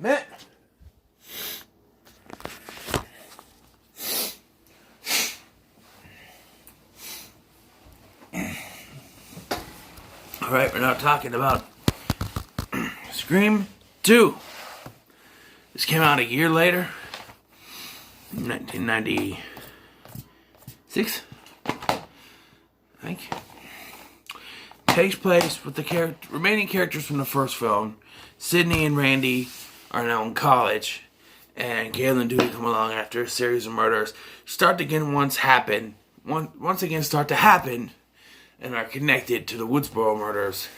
minute. Alright, we're now talking about Scream 2. This came out a year later, 1996, I think. Takes place with the remaining characters from the first film. Sidney and Randy are now in college, and Gale and Dewey come along after a series of murders start to happen, and are connected to the Woodsboro murders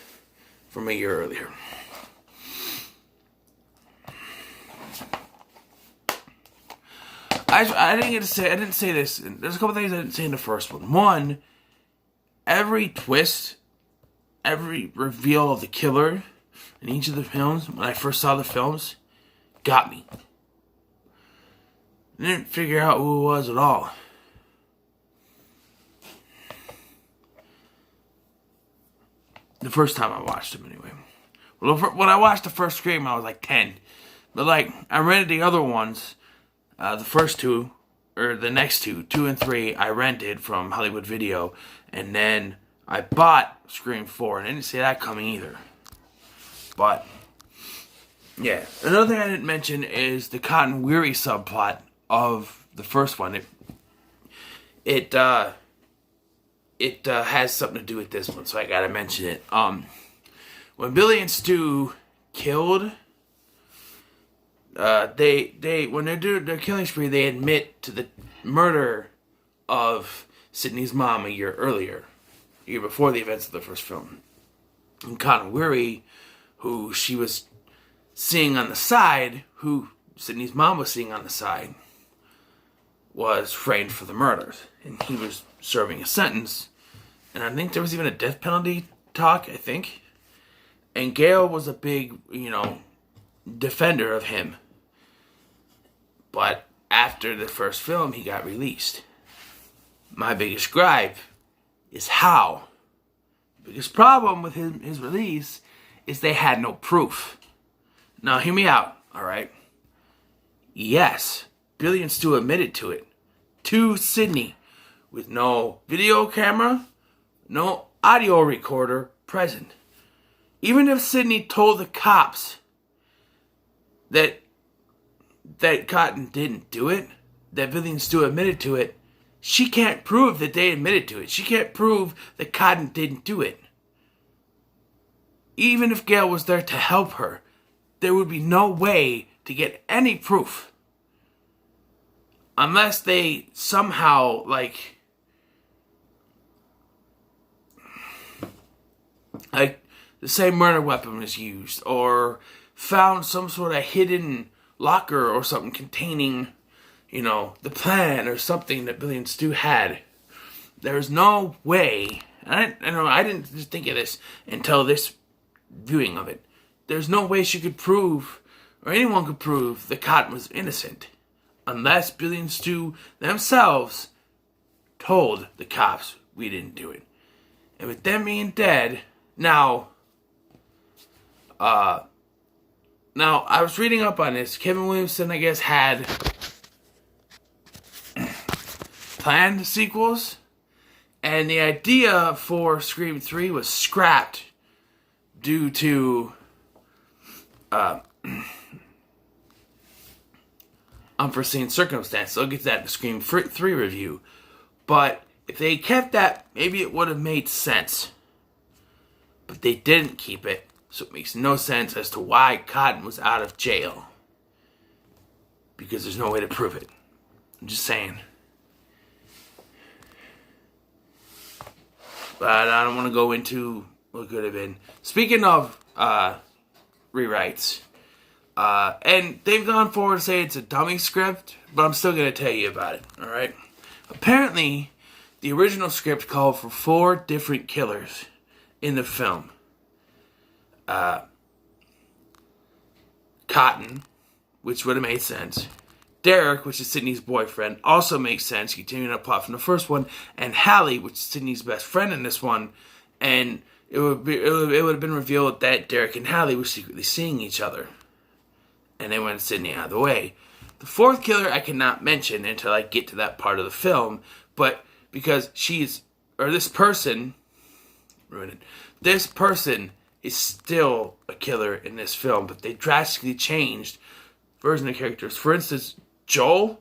from a year earlier. I didn't say this. There's a couple things I didn't say in the first one. One, every twist, every reveal of the killer in each of the films, when I first saw the films, got me. I didn't figure out who it was at all. The first time I watched them, anyway. Well, when I watched the first Scream, I was like 10. But, I rented the other ones, the first two, or the next two, 2 and 3, I rented from Hollywood Video. And then I bought Scream 4, and I didn't see that coming either. But, yeah. Another thing I didn't mention is the Cotton Weary subplot of the first one. It has something to do with this one, so I gotta mention it. When Billy and Stu killed, when they do their killing spree, they admit to the murder of Sidney's mom a year before the events of the first film. And Cotton Weary, who she was seeing on the side, who Sidney's mom was seeing on the side, was framed for the murders, and he was serving a sentence. And I think there was even a death penalty talk, I think. And Gale was a big, defender of him. But after the first film, he got released. My biggest gripe is how. The biggest problem with his release is they had no proof. Now, hear me out, alright? Yes, Billy and Stu admitted to it. To Sidney, with no video camera, no audio recorder present. Even if Sidney told the cops that Cotton didn't do it, that Billy and Stu admitted to it, she can't prove that they admitted to it. She can't prove that Cotton didn't do it. Even if Gale was there to help her, there would be no way to get any proof. Unless they somehow, the same murder weapon was used, or found some sort of hidden locker or something containing, the plan or something that Billy and Stu had. There's no way, and I didn't just think of this until this viewing of it. There's no way she could prove, or anyone could prove, that Cotton was innocent. Unless Billy and Stu themselves told the cops we didn't do it. And with them being dead, now I was reading up on this. Kevin Williamson, I guess, had planned sequels, and the idea for Scream 3 was scrapped due to unforeseen circumstances. I'll get to that in the Scream 3 review. But if they kept that, maybe it would have made sense. But they didn't keep it, so it makes no sense as to why Cotton was out of jail. Because there's no way to prove it. I'm just saying. But I don't want to go into what could have been. Speaking of rewrites, and they've gone forward to say it's a dummy script, but I'm still going to tell you about it, alright? Apparently, the original script called for 4 different killers in the film. Cotton, which would have made sense. Derek, which is Sidney's boyfriend, also makes sense, continuing the plot from the first one. And Hallie, which is Sidney's best friend in this one. And it would have been revealed that Derek and Hallie were secretly seeing each other. and they wanted Sidney out of the way. The fourth killer I cannot mention until I get to that part of the film, but because this person is still a killer in this film, but they drastically changed version of characters. For instance, Joel,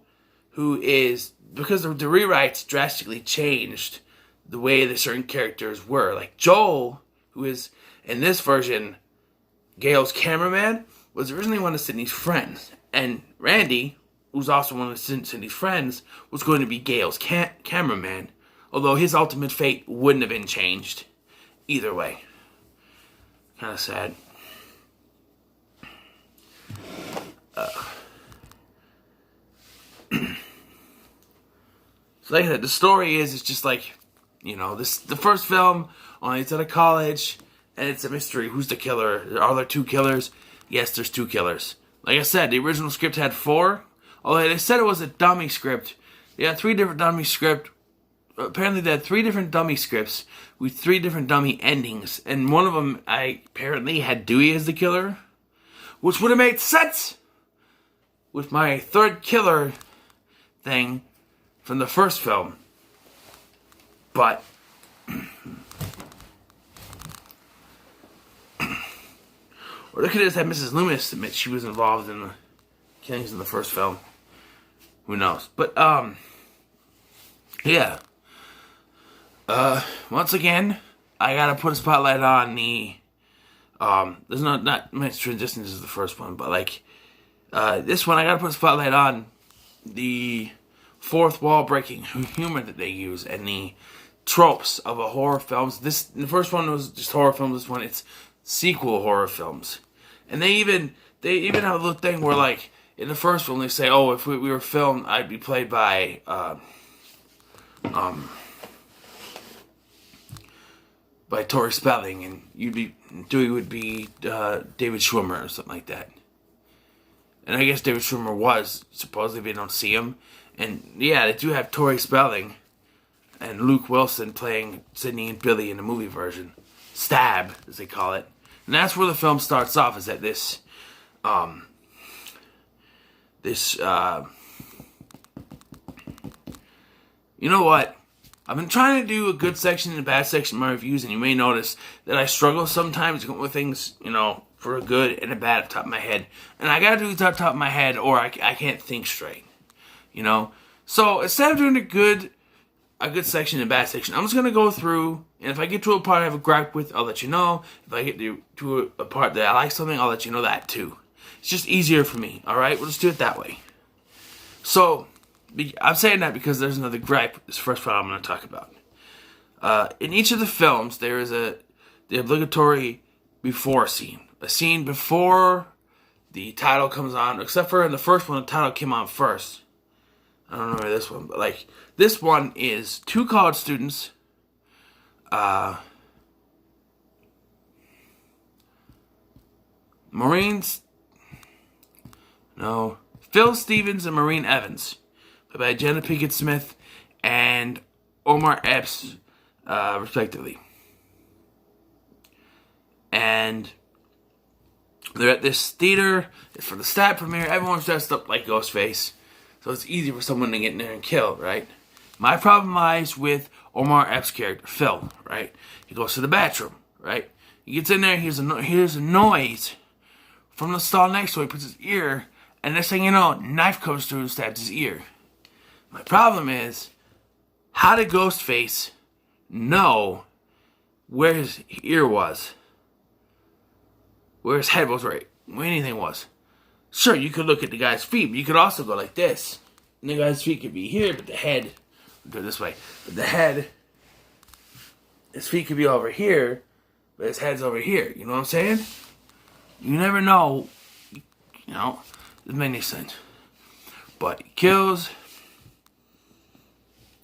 who is, because of the rewrites drastically changed the way that certain characters were. Like Joel, who is, in this version, Gale's cameraman, was originally one of Sidney's friends. And Randy, who's also one of Sidney's friends, was going to be Gale's cameraman. Although his ultimate fate wouldn't have been changed either way. Kind of sad. So like I said, the story is, it's just like, the first film, only it's at a college, and it's a mystery. Who's the killer? Are there two killers? Yes, there's two killers. Like I said, the original script had 4. Although they said it was a dummy script. They had 3 different dummy scripts. Apparently they had 3 different dummy scripts with 3 different dummy endings. And one of them, apparently had Dewey as the killer. Which would have made sense with my third killer thing from the first film. But or look at this, that Mrs. Loomis admits she was involved in the killings in the first film. Who knows? But yeah. Once again, I gotta put a spotlight on the there's not much transitions as the first one, but like this one I gotta put a spotlight on the fourth wall breaking humor that they use and the tropes of a horror films. The first one was just horror films. This one, it's sequel horror films, and they even have a little thing where, like, in the first film they say, "Oh, if we were filmed, I'd be played by Tori Spelling, and Dewey would be David Schwimmer or something like that." And I guess David Schwimmer was, supposedly, they don't see him. And yeah, they do have Tori Spelling and Luke Wilson playing Sidney and Billy in the movie version. Stab, as they call it. And that's where the film starts off, is at this you know what? I've been trying to do a good section and a bad section in my reviews, and you may notice that I struggle sometimes to come up with things, for a good and a bad at the top of my head. And I gotta do it at the top of my head, or I can't think straight. So instead of doing a good section and a bad section, I'm just gonna go through, and if I get to a part I have a gripe with, I'll let you know. If I get to a part that I like something, I'll let you know that too. It's just easier for me, alright? We'll just do it that way. So, I'm saying that because there's another gripe with this first film I'm going to talk about. In each of the films, there is the obligatory before scene. A scene before the title comes on, except for in the first one, the title came on first. I don't know this one, but like, this one is 2 college students, Phil Stevens and Maureen Evans, by Jenna Pinkett Smith and Omar Epps, respectively. And they're at this theater. It's for the stat premiere. Everyone's dressed up like Ghostface, so it's easy for someone to get in there and kill, right? My problem lies with Omar Epps' character, Phil, right? He goes to the bathroom, right? He gets in there, hears a noise from the stall next to him. He puts his ear, and next thing you know, knife comes through and stabs his ear. My problem is, how did Ghostface know where his ear was? Where his head was, right? Where anything was. Sure, you could look at the guy's feet, but you could also go like this. And the guy's feet could be here, but the head, go this way. But the head, his feet could be over here, but his head's over here. You know what I'm saying? You never know. It doesn't make any sense. But he kills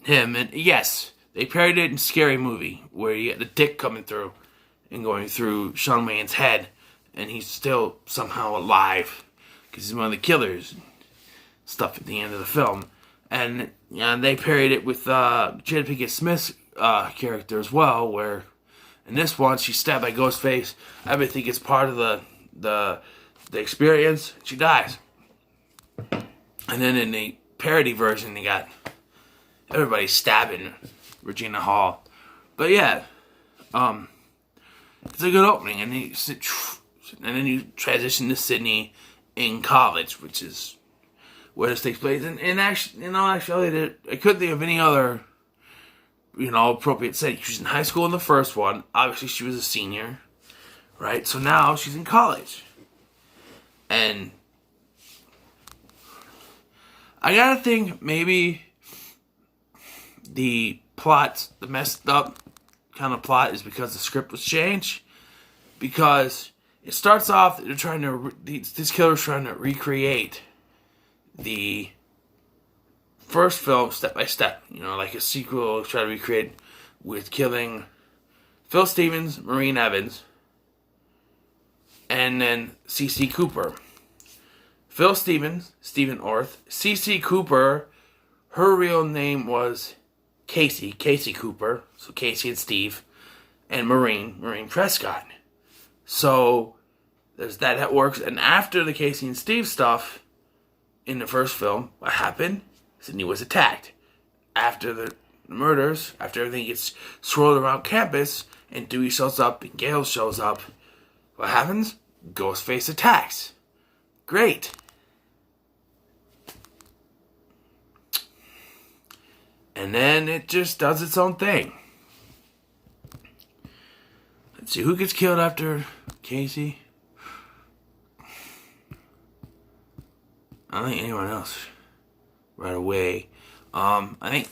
him, and yes, they parodied it in Scary Movie, where you get the dick coming through and going through Shawn Wayne's head, and he's still somehow alive because he's one of the killers and stuff at the end of the film. And they parodied it with Jada Pinkett Smith's character as well, where in this one she's stabbed by Ghostface. I would think it's part of the the experience. She dies. And then in the parody version, they got everybody stabbing Regina Hall. But yeah, it's a good opening, and then you transition to Sydney in college, which is where this takes place. And actually, I couldn't think of any other, appropriate setting. She was in high school in the first one. Obviously, she was a senior, right? So now she's in college, and I gotta think maybe the messed up kind of plot is because the script was changed. Because it starts off, this killer's trying to recreate the first film step by step. Like a sequel, try to recreate with killing Phil Stevens, Maureen Evans, and then C.C. Cooper. Phil Stevens, Stephen Orth. C.C. Cooper, her real name was Casey Cooper. So Casey and Steve. And Maureen Prescott. So there's that works. And after the Casey and Steve stuff in the first film, what happened? Sydney was attacked. After the murders, after everything gets swirled around campus, and Dewey shows up and Gale shows up, what happens? Ghostface attacks. Great. And then it just does its own thing. Let's see, who gets killed after Casey? I don't think anyone else right away. I think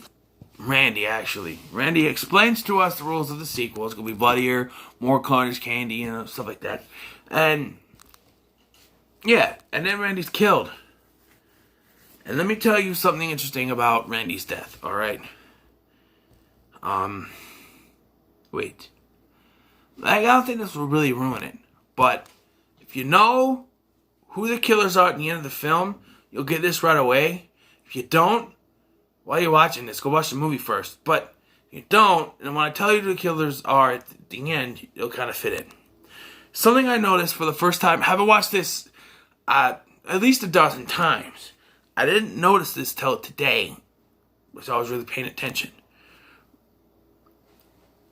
Randy, actually. Randy explains to us the rules of the sequel. It's going to be bloodier, more carnage, candy, stuff like that. And, yeah, and then Randy's killed. And let me tell you something interesting about Randy's death, alright? Wait. I don't think this will really ruin it. But if you know who the killers are at the end of the film, you'll get this right away. If you don't, while you're watching this, go watch the movie first. But if you don't, and when I tell you who the killers are at the end, you'll kind of fit in. Something I noticed for the first time, having watched this at least a dozen times, I didn't notice this till today, which I was really paying attention.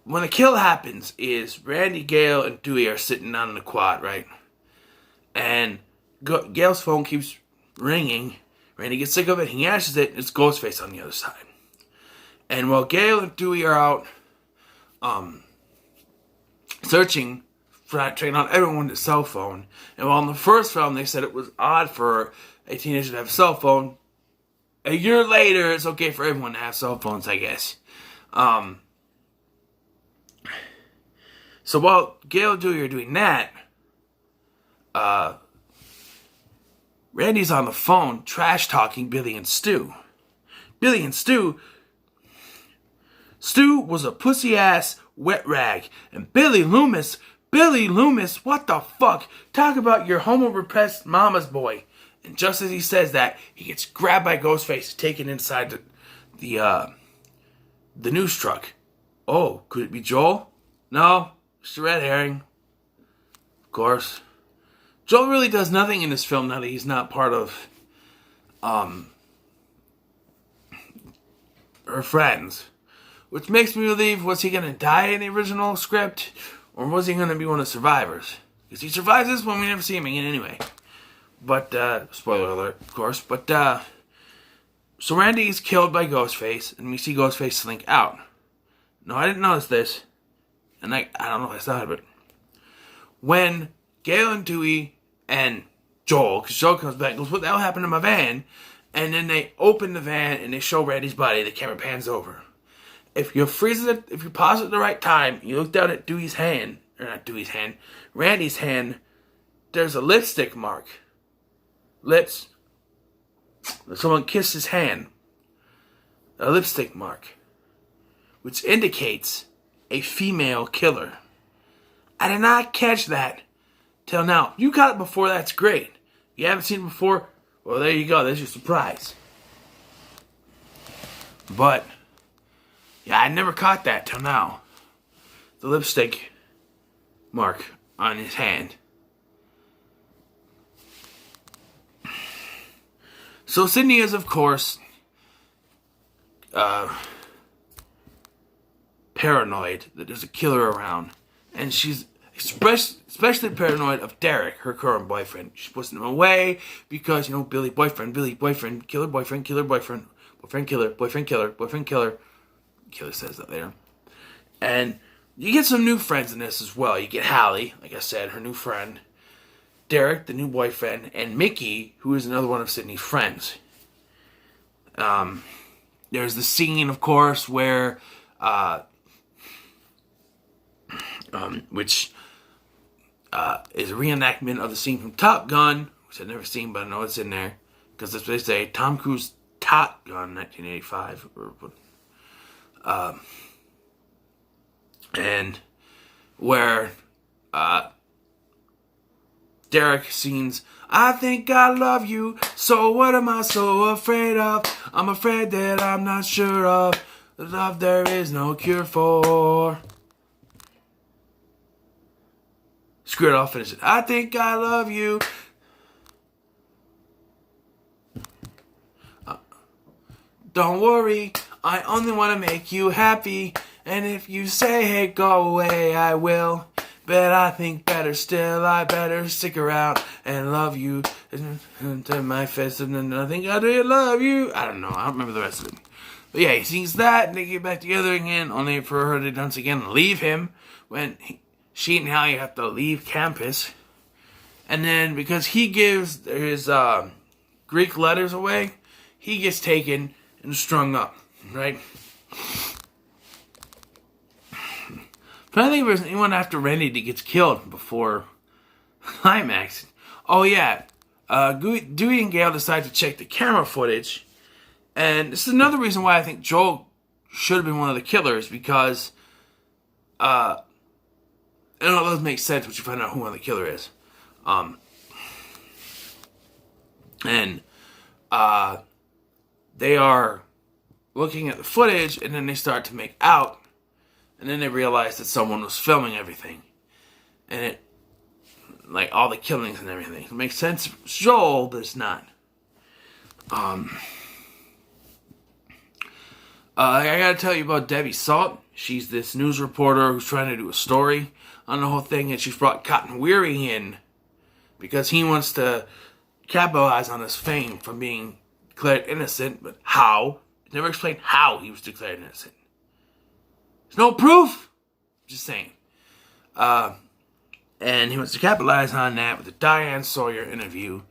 When the kill happens is Randy, Gale, and Dewey are sitting down in the quad, right? And Gale's phone keeps ringing. Randy gets sick of it, he answers it, and it's Ghostface on the other side. And while Gale and Dewey are out searching for tracking down everyone with a cell phone, and while in the first film they said it was odd for a teenager to have a cell phone, a year later it's okay for everyone to have cell phones, I guess. So while Gale and Dewey are doing that, Randy's on the phone trash-talking Billy and Stu. Billy and Stu was a pussy-ass wet rag. And Billy Loomis, what the fuck? Talk about your homo-repressed mama's boy. And just as he says that, he gets grabbed by Ghostface, taken inside the news truck. Oh, could it be Joel? No, it's a red herring. Of course. Joel really does nothing in this film now that he's not part of her friends. Which makes me believe, was he going to die in the original script? Or was he going to be one of the survivors? Because he survives this one, we never see him again anyway. But, spoiler alert, of course. But, so Randy is killed by Ghostface, and we see Ghostface slink out. No, I didn't notice this. And I don't know if I thought of it. When Gale and Dewey and Joel, because Joel comes back and goes, what the hell happened to my van? And then they open the van and they show Randy's body. The camera pans over. If you freeze it, if you pause it at the right time, you look down at Dewey's hand, or not Dewey's hand, Randy's hand, there's a lipstick mark. Lips. Someone kissed his hand. A lipstick mark. Which indicates a female killer. I did not catch that till now. You got it before, that's great. You haven't seen it before, well, there you go. There's your surprise. But, yeah, I never caught that till now. The lipstick mark on his hand. So Sydney is, of course, paranoid that there's a killer around. And she's especially paranoid of Derek, her current boyfriend. She's pushing him away because, Billy boyfriend, killer boyfriend, boyfriend killer, boyfriend killer. Killer says that there. And you get some new friends in this as well. You get Hallie, like I said, her new friend. Derek, the new boyfriend, and Mickey, who is another one of Sydney's friends. There's the scene, of course, where, which is a reenactment of the scene from Top Gun, which I've never seen, but I know it's in there, because that's what they say, Tom Cruise Top Gun 1985, and where Derek sings, I think I love you, so what am I so afraid of? I'm afraid that I'm not sure of the love there is no cure for. Screw it, I'll finish it. I think I love you. Don't worry, I only want to make you happy. And if you say, hey, go away, I will. But I think better still, I better stick around and love you to my face. And I think I do love you. I don't know, I don't remember the rest of it. But yeah, he sings that, and they get back together again, only for her to once again leave him when she and Hallie have to leave campus. And then, because he gives his Greek letters away, he gets taken and strung up, right? I think there's anyone after Randy that gets killed before climax. Oh yeah, Dewey and Gale decide to check the camera footage, and this is another reason why I think Joel should have been one of the killers, because it doesn't make sense once you find out who one of the killer is. And they are looking at the footage, and then they start to make out. And then they realized that someone was filming everything. And it, like, all the killings and everything. It makes sense for Joel, but it's not. I gotta tell you about Debbie Salt. She's this news reporter who's trying to do a story on the whole thing. And she's brought Cotton Weary in because he wants to capitalize on his fame from being declared innocent. But how? It's never explained how he was declared innocent. There's no proof. Just saying. And he wants to capitalize on that with the Diane Sawyer interview.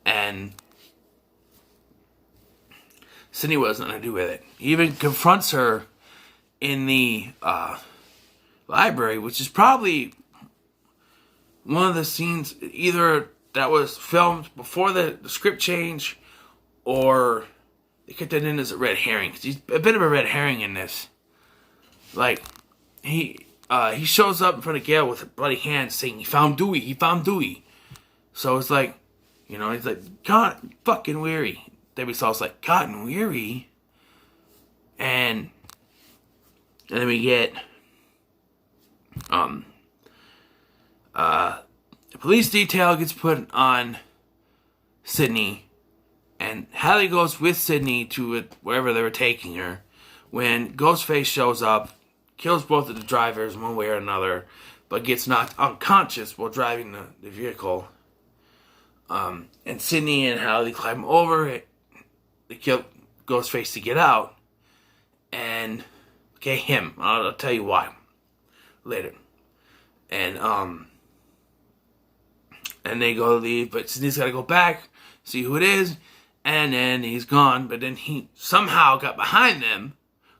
And Sydney wasn't going to do with it. He even confronts her in the library, which is probably one of the scenes either that was filmed before the script change, or they kept that in as a red herring. 'Cause he's a bit of a red herring in this. Like, he shows up in front of Gale with a bloody hand saying, he found Dewey. So it's like, he's like, Cotton fucking Weary. Debbie Salt's like, Cotton Weary? And then we get, a police detail gets put on Sydney, and Hallie goes with Sydney to wherever they were taking her, when Ghostface shows up, kills both of the drivers one way or another, but gets knocked unconscious while driving the vehicle. And Sydney and Hallie climb over it. They kill Ghostface to get out. And, okay, him. I'll tell you why later. And they go to leave, but Sydney's got to go back, see who it is, and then he's gone. But then he somehow got behind them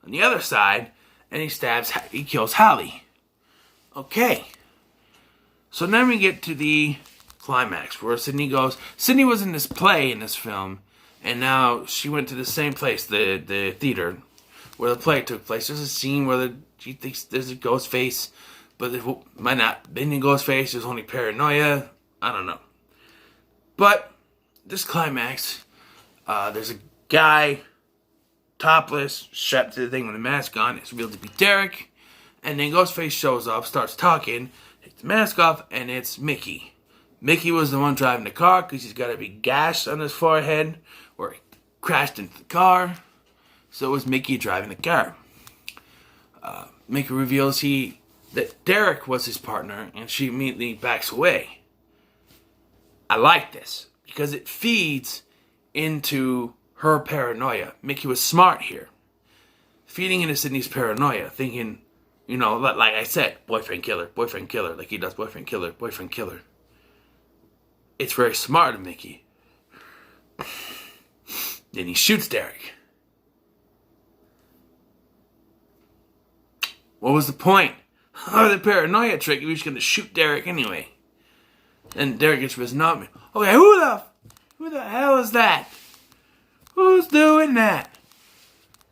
on the other side, and he kills Hallie. Okay. So then we get to the climax where Sydney goes. Sydney was in this play in this film, and now she went to the same place, the theater, where the play took place. There's a scene where she thinks there's a ghost face, but it might not be a ghost face. There's only paranoia. I don't know. But this climax, there's a guy topless, strapped to the thing with a mask on. It's revealed to be Derek. And then Ghostface shows up, starts talking, takes the mask off, and it's Mickey. Mickey was the one driving the car because he's got a big gash on his forehead where crashed into the car. So it was Mickey driving the car. Mickey reveals that Derek was his partner, and she immediately backs away. I like this because it feeds into her paranoia. Mickey was smart here, feeding into Sydney's paranoia, thinking, like I said, boyfriend killer, like he does boyfriend killer. It's very smart of Mickey. Then he shoots Derek. What was the point of the paranoia trick if he was going to shoot Derek anyway? And Derek gets risen up. Okay, who the hell is that? Who's doing that?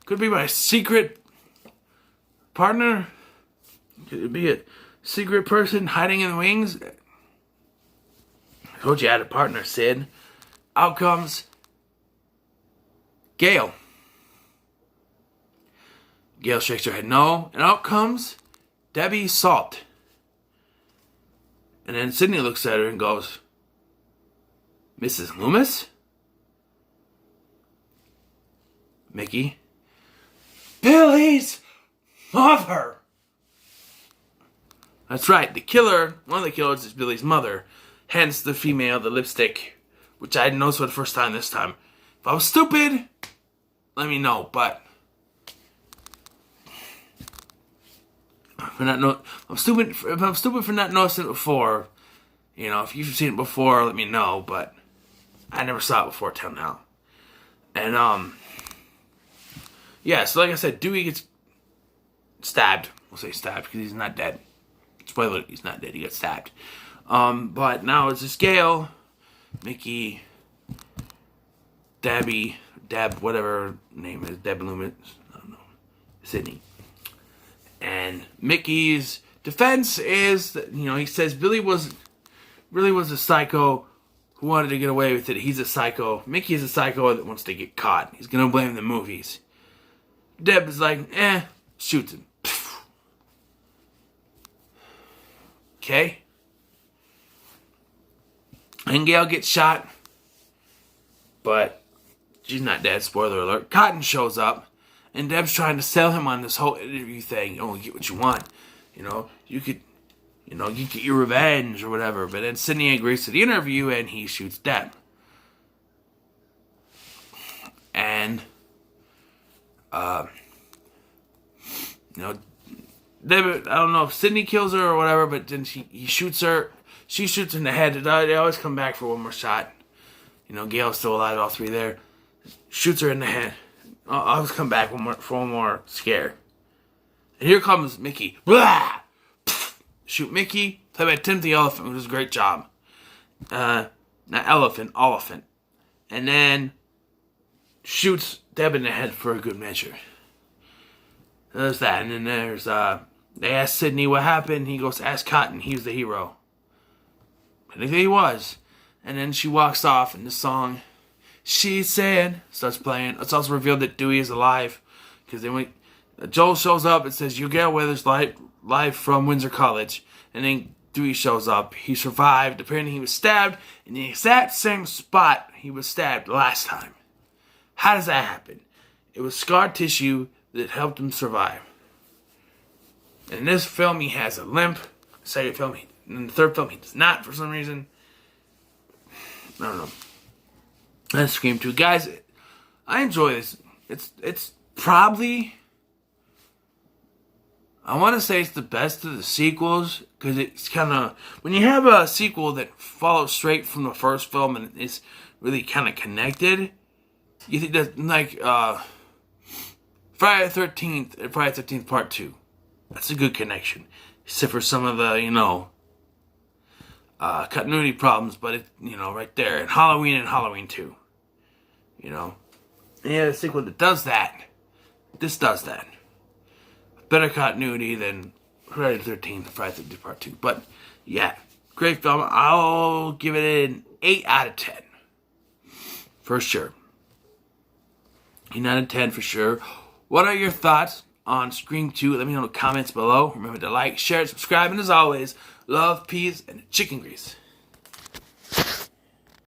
Could be my secret partner. Could it be a secret person hiding in the wings? I told you I had a partner, Sid. Out comes Gail. Gail shakes her head no, and out comes Debbie Salt. And then Sydney looks at her and goes, Mrs. Loomis? Mickey. Billy's mother! That's right, one of the killers is Billy's mother. Hence the female, the lipstick, which I didn't notice for the first time this time. If I was stupid, let me know, but if I'm stupid for not noticing it before, if you've seen it before, let me know, but I never saw it before till now. And, yeah, so like I said, Dewey gets stabbed. We'll say stabbed because he's not dead. Spoiler, he's not dead, he got stabbed. But now it's just Gail, Mickey, Deb, whatever her name is, Deb Loomis, I don't know, Sydney. And Mickey's defense is that, he says Billy was a psycho who wanted to get away with it. He's a psycho. Mickey is a psycho that wants to get caught. He's going to blame the movies. Deb is like, shoots him. Okay? And Gail gets shot. But she's not dead, spoiler alert. Cotton shows up. And Deb's trying to sell him on this whole interview thing. You only get what you want. You could, you get your revenge or whatever. But then Sydney agrees to the interview and he shoots Deb. And, Deb, I don't know if Sydney kills her or whatever, but then he shoots her. She shoots in the head. They always come back for one more shot. Gail's still alive, all three there. Shoots her in the head. I'll always come back for one more scare. And here comes Mickey. Blah! Shoot Mickey. Played by Timothy Olyphant, who does a great job. Not Elephant. And then shoots Deb in the head for a good measure. There's that. And then there's, they ask Sydney what happened. He goes to ask Cotton. He's the hero. I think he was. And then she walks off, and the song She Said starts playing. It's also revealed that Dewey is alive. Because then when Joel shows up, it says, you get Weathers live from Windsor College. And then Dewey shows up. He survived. Apparently he was stabbed in the exact same spot he was stabbed last time. How does that happen? It was scar tissue that helped him survive. In this film, he has a limp. Second film, in the third film, he does not for some reason. I don't know. That's Scream 2. Guys, I enjoy this. It's probably, I want to say it's the best of the sequels, because it's kind of, when you have a sequel that follows straight from the first film and it's really kind of connected, you think that, like, Friday the 13th and Friday the 13th Part 2. That's a good connection. Except for some of the, continuity problems, but it, right there. And Halloween 2. Yeah, the sequel that does that. This does that. Better continuity than Friday the 13th and Friday the 13th Part 2. But, yeah, great film. I'll give it an 8 out of 10. For sure. 8 out of 10 for sure. What are your thoughts on Scream 2? Let me know in the comments below. Remember to like, share, subscribe, and as always, love, peace, and chicken grease.